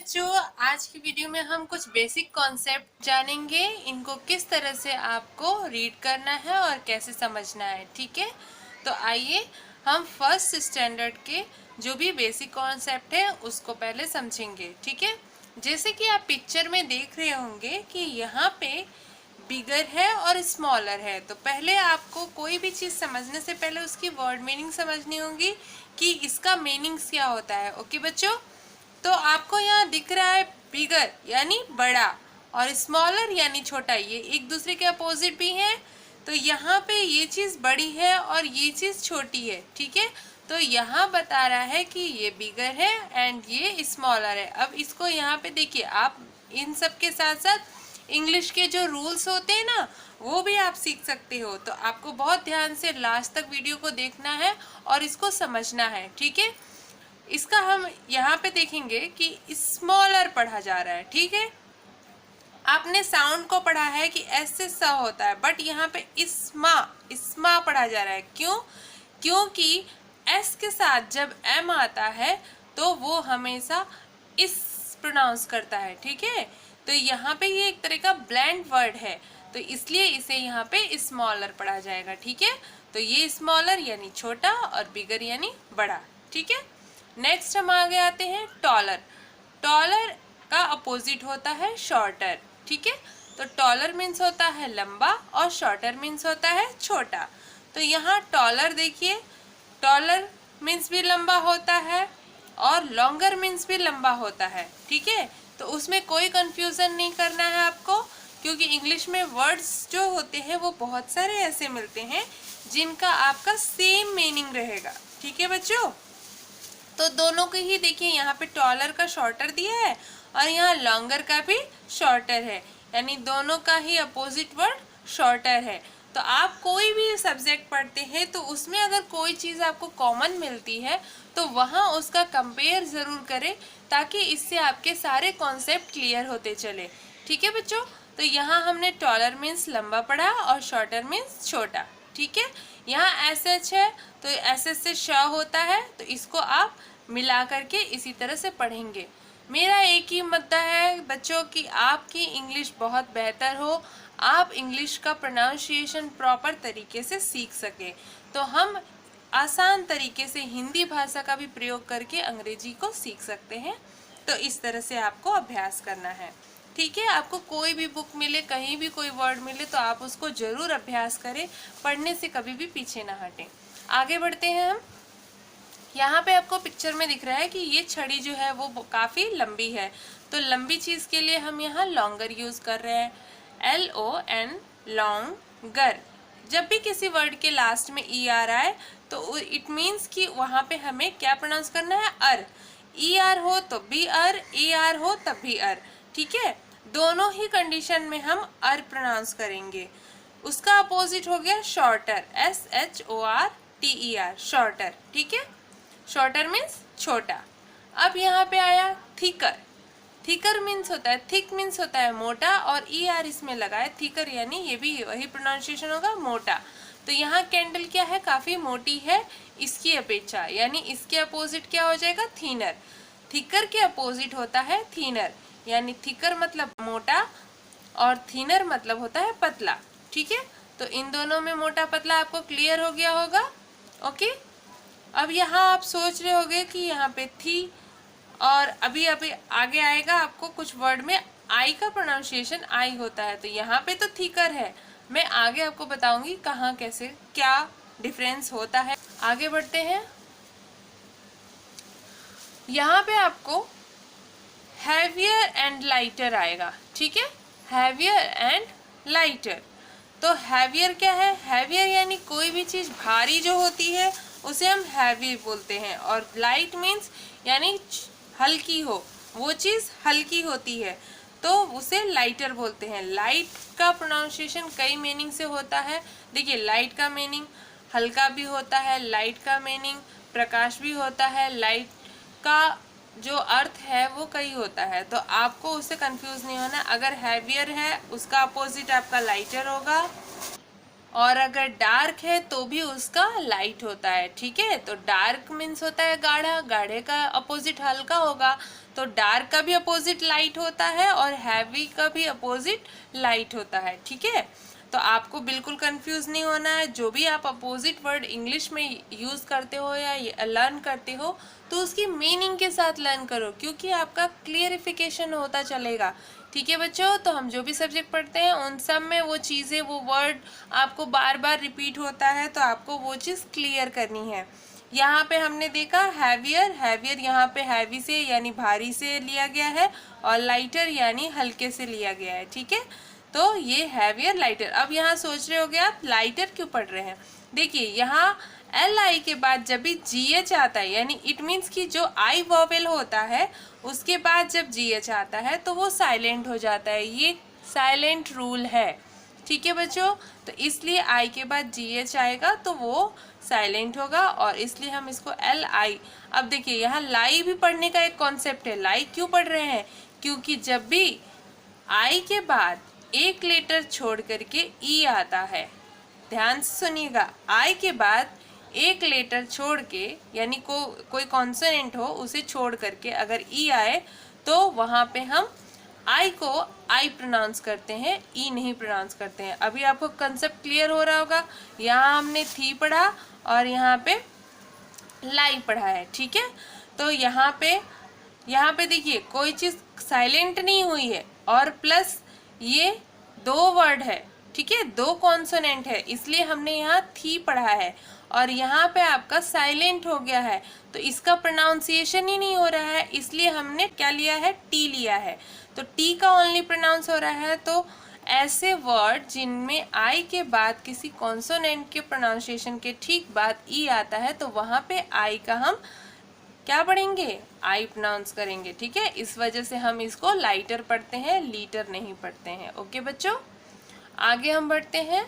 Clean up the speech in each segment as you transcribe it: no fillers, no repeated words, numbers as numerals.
बच्चों, आज की वीडियो में हम कुछ बेसिक कॉन्सेप्ट जानेंगे। इनको किस तरह से आपको रीड करना है और कैसे समझना है। ठीक है, तो आइए हम फर्स्ट स्टैंडर्ड के जो भी बेसिक कॉन्सेप्ट है उसको पहले समझेंगे। ठीक है, जैसे कि आप पिक्चर में देख रहे होंगे कि यहाँ पे बिगर है और स्मॉलर है। तो पहले आपको कोई भी चीज़ समझने से पहले उसकी वर्ड मीनिंग समझनी होगी कि इसका मीनिंग्स क्या होता है। ओके बच्चों, तो आपको यहाँ दिख रहा है बिगर यानी बड़ा और स्मॉलर यानी छोटा, ये एक दूसरे के अपोजिट भी हैं। तो यहाँ पे ये चीज़ बड़ी है और ये चीज़ छोटी है। ठीक है, तो यहाँ बता रहा है कि ये बिगर है एंड ये स्मॉलर है। अब इसको यहाँ पे देखिए, आप इन सब के साथ साथ इंग्लिश के जो रूल्स होते हैं ना, वो भी आप सीख सकते हो। तो आपको बहुत ध्यान से लास्ट तक वीडियो को देखना है और इसको समझना है। ठीक है, इसका हम यहाँ पे देखेंगे कि स्मॉलर पढ़ा जा रहा है। ठीक है, आपने साउंड को पढ़ा है कि एस से स होता है, बट यहाँ पे इस्मा पढ़ा जा रहा है। क्यों? क्योंकि एस के साथ जब एम आता है तो वो हमेशा इस प्रोनाउंस करता है। ठीक है, तो यहाँ पे ये एक तरह का ब्लेंड वर्ड है, तो इसलिए इसे यहाँ पे स्मॉलर पढ़ा जाएगा। ठीक है, तो ये स्मॉलर यानी छोटा और बिगर यानी बड़ा। ठीक है, नेक्स्ट हम आगे आते हैं टॉलर। टॉलर का अपोजिट होता है शॉर्टर। ठीक है, तो टॉलर मीन्स होता है लंबा और शॉर्टर मीन्स होता है छोटा। तो यहाँ टॉलर देखिए, टॉलर मीन्स भी लंबा होता है और लॉन्गर मीन्स भी लंबा होता है। ठीक है, तो उसमें कोई कंफ्यूजन नहीं करना है आपको, क्योंकि इंग्लिश में वर्ड्स जो होते हैं वो बहुत सारे ऐसे मिलते हैं जिनका आपका सेम मीनिंग रहेगा। ठीक है बच्चों, तो दोनों के ही देखिए, यहाँ पे टॉलर का शॉर्टर दिया है और यहाँ लॉन्गर का भी शॉर्टर है, यानी दोनों का ही अपोजिट वर्ड शॉर्टर है। तो आप कोई भी सब्जेक्ट पढ़ते हैं तो उसमें अगर कोई चीज़ आपको कॉमन मिलती है तो वहाँ उसका कंपेयर ज़रूर करें, ताकि इससे आपके सारे कॉन्सेप्ट क्लियर होते चले। ठीक है बच्चों, तो यहाँ हमने टॉलर मीन्स लंबा पढ़ा और शॉर्टर मीन्स छोटा। ठीक है, यहाँ एस एच है तो एस एच से श होता है, तो इसको आप मिला करके इसी तरह से पढ़ेंगे। मेरा एक ही मुद्दा है बच्चों कि आपकी इंग्लिश बहुत बेहतर हो, आप इंग्लिश का प्रोनाउंसिएशन प्रॉपर तरीके से सीख सकें, तो हम आसान तरीके से हिंदी भाषा का भी प्रयोग करके अंग्रेजी को सीख सकते हैं। तो इस तरह से आपको अभ्यास करना है। ठीक है, आपको कोई भी बुक मिले, कहीं भी कोई वर्ड मिले तो आप उसको ज़रूर अभ्यास करें, पढ़ने से कभी भी पीछे ना हटें। आगे बढ़ते हैं हम। यहाँ पे आपको पिक्चर में दिख रहा है कि ये छड़ी जो है वो काफ़ी लंबी है, तो लंबी चीज़ के लिए हम यहाँ लॉन्गर यूज़ कर रहे हैं, LON लॉन्गर। जब भी किसी वर्ड के लास्ट में ई आ रहा है तो इट मीन्स कि वहाँ पे हमें क्या प्रोनाउंस करना है, अर। ई आर हो तो भी अर, ए आर हो तब भी अर। ठीक है, दोनों ही कंडीशन में हम अर प्रोनाउंस करेंगे। उसका अपोजिट हो गया शॉर्टर, SHORTER, शॉर्टर। ठीक है, शॉर्टर मीन्स छोटा। अब यहाँ पे आया थिकर। थिकर मीन्स होता है, थिक मीन्स होता है मोटा और ई आर इसमें लगा है, थिकर यानी ये भी वही प्रोनाउंसिएशन होगा, मोटा। तो यहाँ कैंडल क्या है, काफ़ी मोटी है इसकी अपेक्षा, यानी इसके अपोजिट क्या हो जाएगा, थीनर। थिकर के अपोजिट होता है थीनर, यानी थिकर मतलब मोटा और थीनर मतलब होता है पतला। ठीक है, तो इन दोनों में मोटा पतला आपको क्लियर हो गया होगा। ओके, अब यहाँ आप सोच रहे होंगे कि यहाँ पे थी और अभी अभी आगे आएगा आपको कुछ वर्ड में आई का प्रोनाउंसिएशन आई होता है, तो यहाँ पे तो थिकर है। मैं आगे आपको बताऊंगी कहाँ कैसे क्या डिफरेंस होता है। आगे बढ़ते हैं। यहाँ पे आपको हैवियर एंड लाइटर आएगा। ठीक है, हैवियर एंड लाइटर। तो हैवियर क्या है, हैवियर यानी कोई भी चीज़ भारी जो होती है उसे हम हैवी बोलते हैं, और लाइट मीन्स यानी हल्की हो, वो चीज़ हल्की होती है तो उसे लाइटर बोलते हैं। लाइट का प्रोनाउंसिएशन कई मीनिंग से होता है। देखिए, लाइट का मीनिंग हल्का भी होता है, लाइट का मीनिंग प्रकाश भी होता है, लाइट का जो अर्थ है वो कई होता है, तो आपको उससे कंफ्यूज नहीं होना। अगर हैवियर है उसका अपोजिट आपका लाइटर होगा, और अगर डार्क है तो भी उसका लाइट होता है, ठीक है। तो डार्क मीन्स होता है गाढ़ा, गाढ़े का अपोजिट हल्का होगा, तो डार्क का भी अपोजिट लाइट होता है और हैवी का भी अपोजिट लाइट होता है, ठीक है। तो आपको बिल्कुल कंफ्यूज नहीं होना है। जो भी आप अपोजिट वर्ड इंग्लिश में यूज़ करते हो या लर्न करते हो तो उसकी मीनिंग के साथ लर्न करो, क्योंकि आपका क्लियरिफिकेशन होता चलेगा, ठीक है बच्चों। तो हम जो भी सब्जेक्ट पढ़ते हैं उन सब में वो चीज़ें, वो वर्ड आपको बार बार रिपीट होता है, तो आपको वो चीज़ क्लियर करनी है। यहाँ पे हमने देखा हैवियर, हैवियर यहाँ पे हैवी से यानी भारी से लिया गया है और लाइटर यानी हल्के से लिया गया है, ठीक है। तो ये हैवियर लाइटर। अब यहाँ सोच रहे होगे आप लाइटर क्यों पढ़ रहे हैं। देखिए यहाँ एल आई के बाद जब भी जी एच आता है, यानी इट मीन्स कि जो आई वॉवेल होता है उसके बाद जब जी एच आता है तो वो साइलेंट हो जाता है। ये साइलेंट रूल है, ठीक है बच्चों। तो इसलिए आई के बाद जी एच आएगा तो वो साइलेंट होगा, और इसलिए हम इसको एल आई। अब देखिए यहाँ लाई भी पढ़ने का एक कॉन्सेप्ट है। लाई क्यों पढ़ रहे हैं, क्योंकि जब भी आई के बाद एक लेटर छोड़ करके ई आता है, ध्यान से सुनिएगा, आई के बाद एक लेटर छोड़ के यानी कोई कॉन्सोनेंट हो उसे छोड़ करके अगर ई आए तो वहाँ पे हम आई को आई प्रोनाउंस करते हैं, ई नहीं प्रोनाउंस करते हैं। अभी आपको कंसेप्ट क्लियर हो रहा होगा। यहाँ हमने थी पढ़ा और यहाँ पे लाई पढ़ा है, ठीक है। तो यहाँ पे देखिए कोई चीज़ साइलेंट नहीं हुई है, और प्लस ये दो वर्ड है, ठीक है, दो कॉन्सोनेंट है, इसलिए हमने यहाँ थी पढ़ा है, और यहाँ पे आपका साइलेंट हो गया है तो इसका प्रोनाउंसिएशन ही नहीं हो रहा है, इसलिए हमने क्या लिया है, टी लिया है। तो टी का ओनली प्रोनाउंस हो रहा है। तो ऐसे वर्ड जिनमें आई के बाद किसी कॉन्सोनेंट के प्रोनाउंसिएशन के ठीक बाद ई आता है तो वहाँ पे आई का हम क्या पढ़ेंगे, आई प्रोनाउंस करेंगे, ठीक है। इस वजह से हम इसको लाइटर पढ़ते हैं, लीटर नहीं पढ़ते हैं। ओके बच्चों, आगे हम बढ़ते हैं,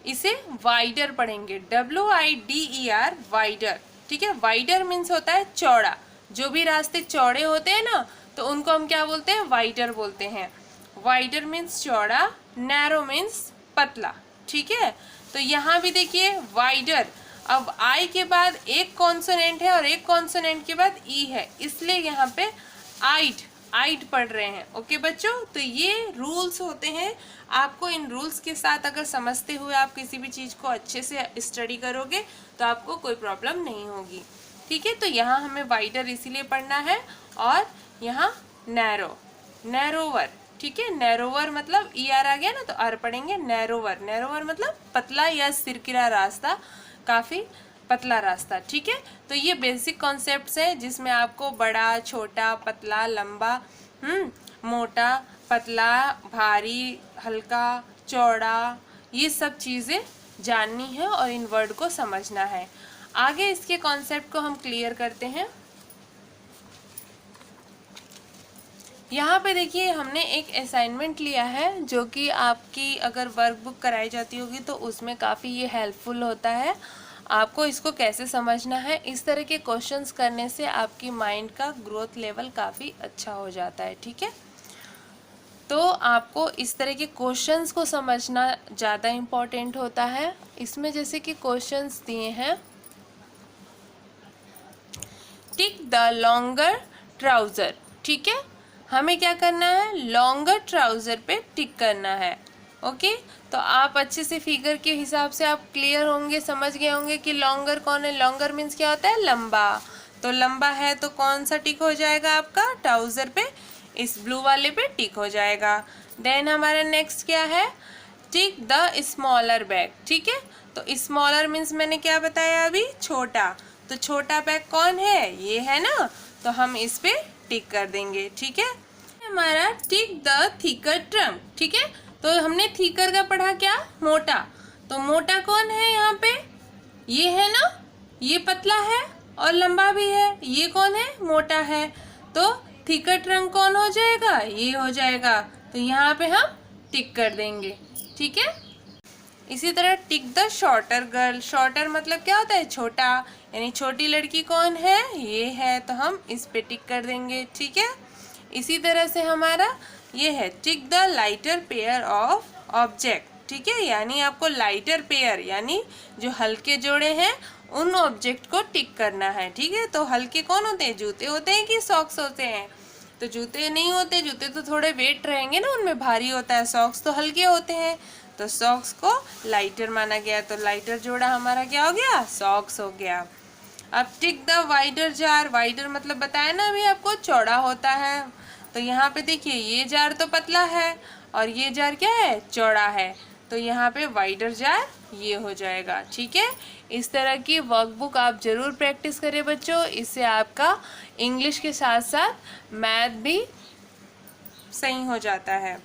इसे वाइडर पढ़ेंगे, WIDER, वाइडर, ठीक है। वाइडर मीन्स होता है चौड़ा। जो भी रास्ते चौड़े होते हैं ना तो उनको हम क्या बोलते हैं, वाइडर बोलते हैं। वाइडर मीन्स चौड़ा, नैरो मीन्स पतला, ठीक है। तो यहाँ भी देखिए वाइडर, अब आई के बाद एक कॉन्सोनेंट है और एक कॉन्सोनेंट के बाद ई है, इसलिए यहाँ पे आइड पढ़ रहे हैं। ओके बच्चों, तो ये रूल्स होते हैं। आपको इन रूल्स के साथ अगर समझते हुए आप किसी भी चीज़ को अच्छे से स्टडी करोगे तो आपको कोई प्रॉब्लम नहीं होगी, ठीक है। तो यहाँ हमें वाइडर इसीलिए पढ़ना है, और यहाँ नैरोवर, ठीक है। नैरोवर मतलब ई आर आ गया ना तो आर पढ़ेंगे। नैरोवर मतलब पतला या सिरकिरा रास्ता, काफ़ी पतला रास्ता, ठीक है। तो ये बेसिक कॉन्सेप्ट्स हैं जिसमें आपको बड़ा, छोटा, पतला, लंबा, मोटा, पतला, भारी, हल्का, चौड़ा, ये सब चीज़ें जाननी है और इन वर्ड को समझना है। आगे इसके कॉन्सेप्ट को हम क्लियर करते हैं। यहाँ पे देखिए हमने एक असाइनमेंट लिया है जो कि आपकी अगर वर्कबुक कराई जाती होगी तो उसमें काफ़ी ये हेल्पफुल होता है। आपको इसको कैसे समझना है, इस तरह के क्वेश्चंस करने से आपकी माइंड का ग्रोथ लेवल काफ़ी अच्छा हो जाता है, ठीक है। तो आपको इस तरह के क्वेश्चंस को समझना ज़्यादा इम्पोर्टेंट होता है। इसमें जैसे कि क्वेश्चंस दिए हैं, टिक द लॉन्गर ट्राउज़र, ठीक है। हमें क्या करना है, लॉन्गर ट्राउज़र पे टिक करना है। ओके, तो आप अच्छे से फिगर के हिसाब से आप क्लियर होंगे, समझ गए होंगे कि लॉन्गर कौन है। लॉन्गर मीन्स क्या होता है, लंबा। तो लंबा है तो कौन सा टिक हो जाएगा आपका, ट्राउज़र पे, इस ब्लू वाले पे टिक हो जाएगा। देन हमारा नेक्स्ट क्या है, टिक द स्मॉलर बैग, ठीक है। तो स्मॉलर मीन्स मैंने क्या बताया अभी, छोटा। तो छोटा बैग कौन है, ये है ना, तो हम इस पे टिक कर देंगे, ठीक है। हमारा टिक द थिकर ट्रंक, ठीक है। तो हमने थिकर का पढ़ा क्या, मोटा। तो मोटा कौन है यहाँ पे, ये है ना, ये पतला है और लंबा भी है, ये कौन है, मोटा है। तो थिकर ट्रंक कौन हो जाएगा, ये हो जाएगा। तो यहाँ पे हम टिक कर देंगे, ठीक है। इसी तरह tick the shorter girl, shorter मतलब क्या होता है, छोटा, यानी छोटी लड़की कौन है, ये है, तो हम इस पे टिक कर देंगे, ठीक है। इसी तरह से हमारा ये है tick the lighter pair of object, ठीक है, यानी आपको लाइटर पेयर यानी जो हल्के जोड़े हैं उन ऑब्जेक्ट को टिक करना है। ठीक है, तो हल्के कौन होते हैं, जूते होते हैं कि सॉक्स होते हैं? तो जूते नहीं होते, जूते तो थोड़े वेट रहेंगे ना, उनमें भारी होता है, सॉक्स तो हल्के होते हैं, तो सॉक्स को लाइटर माना गया, तो लाइटर जोड़ा हमारा क्या हो गया, सॉक्स हो गया। अब tick the wider jar, wider मतलब बताया ना अभी आपको, चौड़ा होता है। तो यहाँ पे देखिए ये जार तो पतला है और ये जार क्या है, चौड़ा है, तो यहाँ पे वाइडर जार ये हो जाएगा। ठीक है, इस तरह की वर्कबुक आप जरूर प्रैक्टिस करें बच्चों, इससे आपका इंग्लिश के साथ साथ मैथ भी सही हो जाता है।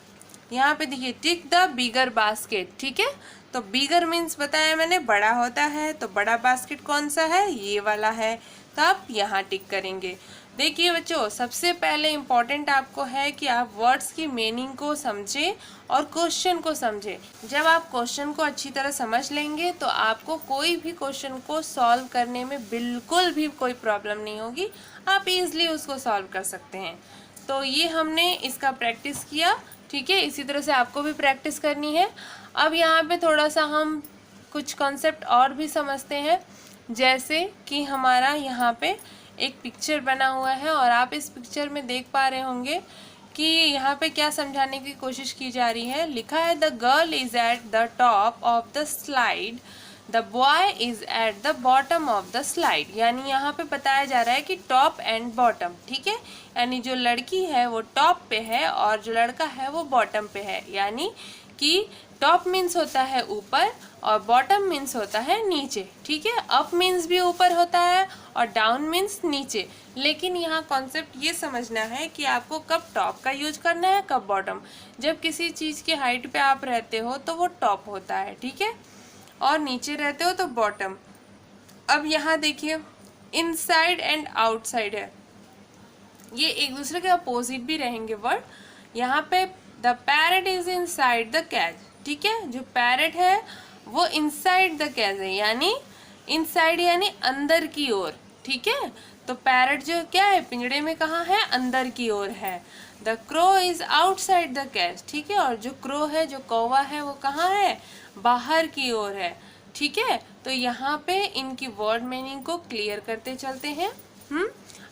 यहाँ पे देखिए टिक द बिगर बास्केट। ठीक है, तो बिगर मीन्स बताया मैंने बड़ा होता है, तो बड़ा बास्केट कौन सा है, ये वाला है, तो आप यहाँ टिक करेंगे। देखिए बच्चों, सबसे पहले इम्पॉर्टेंट आपको है कि आप वर्ड्स की मीनिंग को समझें और क्वेश्चन को समझें। जब आप क्वेश्चन को अच्छी तरह समझ लेंगे तो आपको कोई भी क्वेश्चन को सॉल्व करने में बिल्कुल भी कोई प्रॉब्लम नहीं होगी, आप इजीली उसको सॉल्व कर सकते हैं। तो ये हमने इसका प्रैक्टिस किया। ठीक है, इसी तरह से आपको भी प्रैक्टिस करनी है। अब यहाँ पे थोड़ा सा हम कुछ कॉन्सेप्ट और भी समझते हैं, जैसे कि हमारा यहाँ पे एक पिक्चर बना हुआ है और आप इस पिक्चर में देख पा रहे होंगे कि यहाँ पे क्या समझाने की कोशिश की जा रही है। लिखा है the girl is at the top of the slide, the boy is at the bottom of the slide, यानी यहाँ पे बताया जा रहा है कि टॉप एंड बॉटम। ठीक है, यानी जो लड़की है वो टॉप पे है और जो लड़का है वो बॉटम पे है, यानी कि टॉप मीन्स होता है ऊपर और बॉटम मीन्स होता है नीचे। ठीक है, अप मीन्स भी ऊपर होता है और डाउन मीन्स नीचे, लेकिन यहाँ कॉन्सेप्ट ये समझना है कि आपको कब टॉप का यूज करना है, कब बॉटम। जब किसी चीज़ की हाइट पे आप रहते हो तो वो टॉप होता है, ठीक है, और नीचे रहते हो तो बॉटम। अब यहाँ देखिए इनसाइड एंड आउटसाइड है, ये एक दूसरे के अपोजिट भी रहेंगे वर्ड। यहाँ पे the parrot is inside the cage. ठीक है, जो पैरट है वो इनसाइड द कैज है, यानी इनसाइड यानी अंदर की ओर। ठीक है, तो पैरट जो क्या है, पिंजड़े में कहाँ है, अंदर की ओर है। The crow is outside the cage. ठीक है, और जो क्रो है, जो कौवा है, वो कहाँ है, बाहर की ओर है। ठीक है, तो यहाँ पे इनकी वर्ड मीनिंग को क्लियर करते चलते हैं।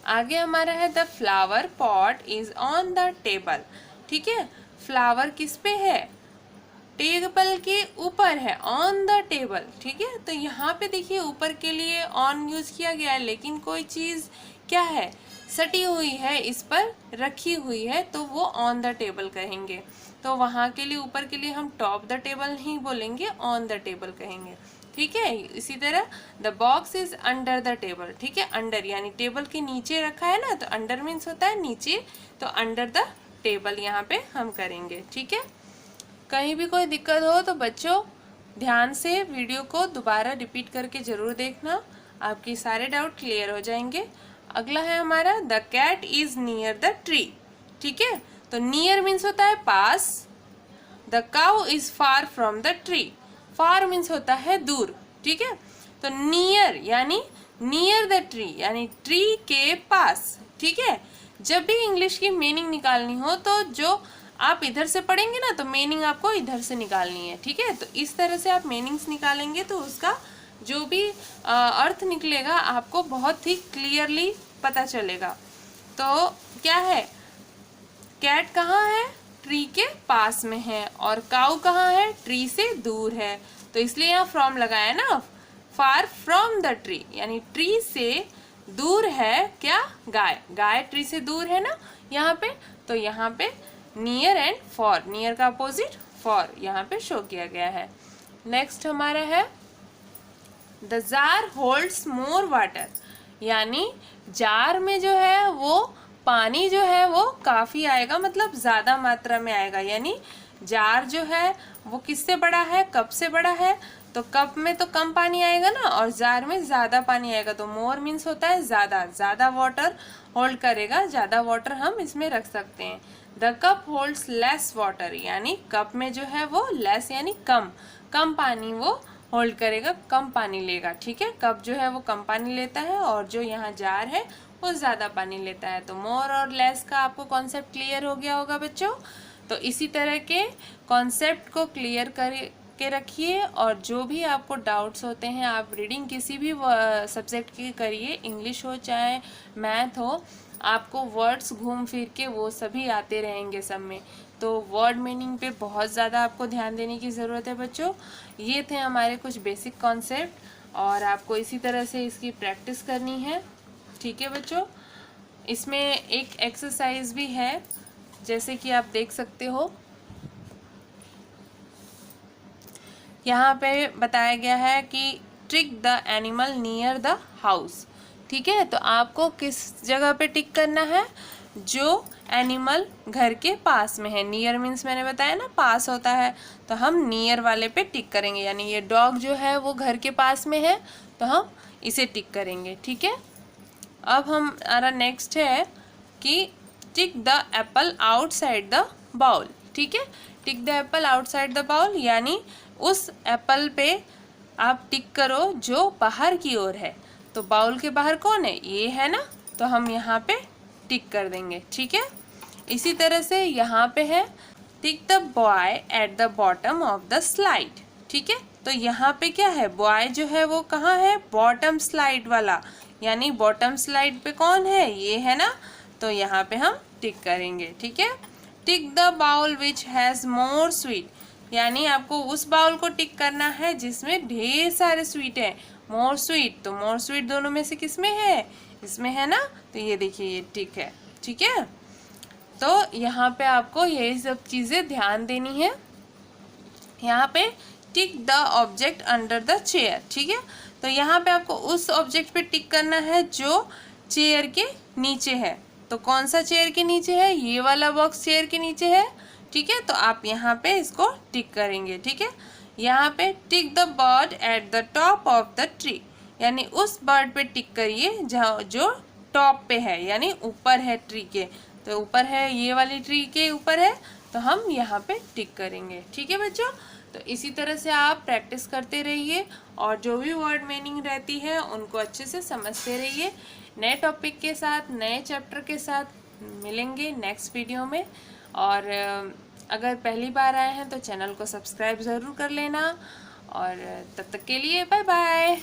आगे हमारा है the flower pot is on the table. ठीक है, फ्लावर किस पे है, टेबल के ऊपर है, ऑन द टेबल। ठीक है, तो यहाँ पे देखिए ऊपर के लिए ऑन यूज किया गया है, लेकिन कोई चीज क्या है, सटी हुई है, इस पर रखी हुई है, तो वो ऑन द टेबल कहेंगे। तो वहाँ के लिए ऊपर के लिए हम टॉप द टेबल नहीं बोलेंगे, ऑन द टेबल कहेंगे। ठीक है, इसी तरह the box is under the table. ठीक है, अंडर यानी टेबल के नीचे रखा है ना, तो अंडर मीन्स होता है नीचे, तो अंडर द टेबल यहाँ पे हम करेंगे। ठीक है, कहीं भी कोई दिक्कत हो तो बच्चों ध्यान से वीडियो को दोबारा रिपीट करके जरूर देखना, आपके सारे डाउट क्लियर हो जाएंगे। अगला है हमारा the cat is near the tree. ठीक है, तो नियर मीन्स होता है पास, the cow is far from the tree, far means होता है दूर। ठीक है, तो नियर यानी नियर द ट्री यानी ट्री के पास। ठीक है, जब भी इंग्लिश की मीनिंग निकालनी हो तो जो आप इधर से पढ़ेंगे ना, तो मीनिंग आपको इधर से निकालनी है। ठीक है, तो इस तरह से आप मीनिंग्स निकालेंगे तो उसका जो भी अर्थ निकलेगा आपको बहुत ही क्लियरली पता चलेगा। तो क्या है, कैट कहाँ है, ट्री के पास में है, और काऊ कहाँ है, ट्री से दूर है, तो इसलिए यहाँ फ्रॉम लगाया ना, फार फ्रॉम द ट्री यानी ट्री से दूर है क्या, गाय, गाय ट्री से दूर है ना यहाँ पे, तो यहाँ पे नियर एंड फॉर, नियर का अपोजिट फॉर यहाँ पे शो किया गया है। नेक्स्ट हमारा है the jar holds more water, यानी जार में जो है वो पानी जो है वो काफ़ी आएगा, मतलब ज़्यादा मात्रा में आएगा, यानी जार जो है वो किससे बड़ा है, कप से बड़ा है, तो कप में तो कम पानी आएगा ना और जार में ज़्यादा पानी आएगा, तो मोर मीन्स होता है ज़्यादा, ज़्यादा वाटर होल्ड करेगा, ज़्यादा वाटर हम इसमें रख सकते हैं। The cup holds less water, यानी कप में जो है वो लेस यानी कम, कम पानी वो होल्ड करेगा, कम पानी लेगा। ठीक है, कप जो है वो कम पानी लेता है और जो यहाँ जार है वो ज़्यादा पानी लेता है। तो मोर और लेस का आपको कॉन्सेप्ट क्लियर हो गया होगा बच्चों। तो इसी तरह के कॉन्सेप्ट को क्लियर के रखिए, और जो भी आपको डाउट्स होते हैं आप रीडिंग किसी भी सब्जेक्ट की करिए, इंग्लिश हो चाहे मैथ हो, आपको वर्ड्स घूम फिर के वो सभी आते रहेंगे सब में। तो वर्ड मीनिंग पे बहुत ज़्यादा आपको ध्यान देने की ज़रूरत है बच्चों। ये थे हमारे कुछ बेसिक कॉन्सेप्ट, और आपको इसी तरह से इसकी प्रैक्टिस करनी है, ठीक है बच्चों। इसमें एक एक्सरसाइज भी है, जैसे कि आप देख सकते हो यहाँ पे बताया गया है कि trick the animal near the house. ठीक है, तो आपको किस जगह पे टिक करना है, जो एनिमल घर के पास में है। नियर मीन्स मैंने बताया ना पास होता है, तो हम नियर वाले पे टिक करेंगे, यानी ये डॉग जो है वो घर के पास में है तो हम इसे टिक करेंगे। ठीक है, अब हमारा नेक्स्ट है कि tick the apple outside the bowl. ठीक है, tick the apple outside the bowl, यानी उस एप्पल पे आप टिक करो जो बाहर की ओर है। तो बाउल के बाहर कौन है, ये है ना, तो हम यहाँ पे टिक कर देंगे। ठीक है, इसी तरह से यहाँ पे है tick the boy at the bottom of the slide. ठीक है, तो यहाँ पे क्या है, बॉय जो है वो कहाँ है, बॉटम स्लाइड वाला, यानी बॉटम स्लाइड पे कौन है, ये है ना, तो यहाँ पे हम टिक करेंगे। ठीक है, tick the bowl which has more sweet, यानी आपको उस बाउल को टिक करना है जिसमें ढेर सारे स्वीट है। मोर स्वीट, तो मोर स्वीट दोनों में से किस में है, इसमें है ना, तो ये देखिए ये टिक है। ठीक है, तो यहाँ पे आपको यही सब चीज़ें ध्यान देनी है। यहाँ पे tick the object under the chair. ठीक है, तो यहाँ पे आपको उस ऑब्जेक्ट पे टिक करना है जो चेयर के नीचे है। तो कौन सा चेयर के नीचे है, ये वाला बॉक्स चेयर के नीचे है। ठीक है, तो आप यहाँ पे इसको टिक करेंगे। ठीक है, यहाँ पे tick the bird at the top of the tree, यानी उस बर्ड पे टिक करिए जहाँ जो टॉप पे है, यानी ऊपर है ट्री के, तो ऊपर है, ये वाली ट्री के ऊपर है, तो हम यहाँ पे टिक करेंगे। ठीक है बच्चों, तो इसी तरह से आप प्रैक्टिस करते रहिए, और जो भी वर्ड मीनिंग रहती है उनको अच्छे से समझते रहिए। नए टॉपिक के साथ, नए चैप्टर के साथ मिलेंगे नेक्स्ट वीडियो में। और अगर पहली बार आए हैं तो चैनल को सब्सक्राइब ज़रूर कर लेना, और तब तक के लिए बाय बाय।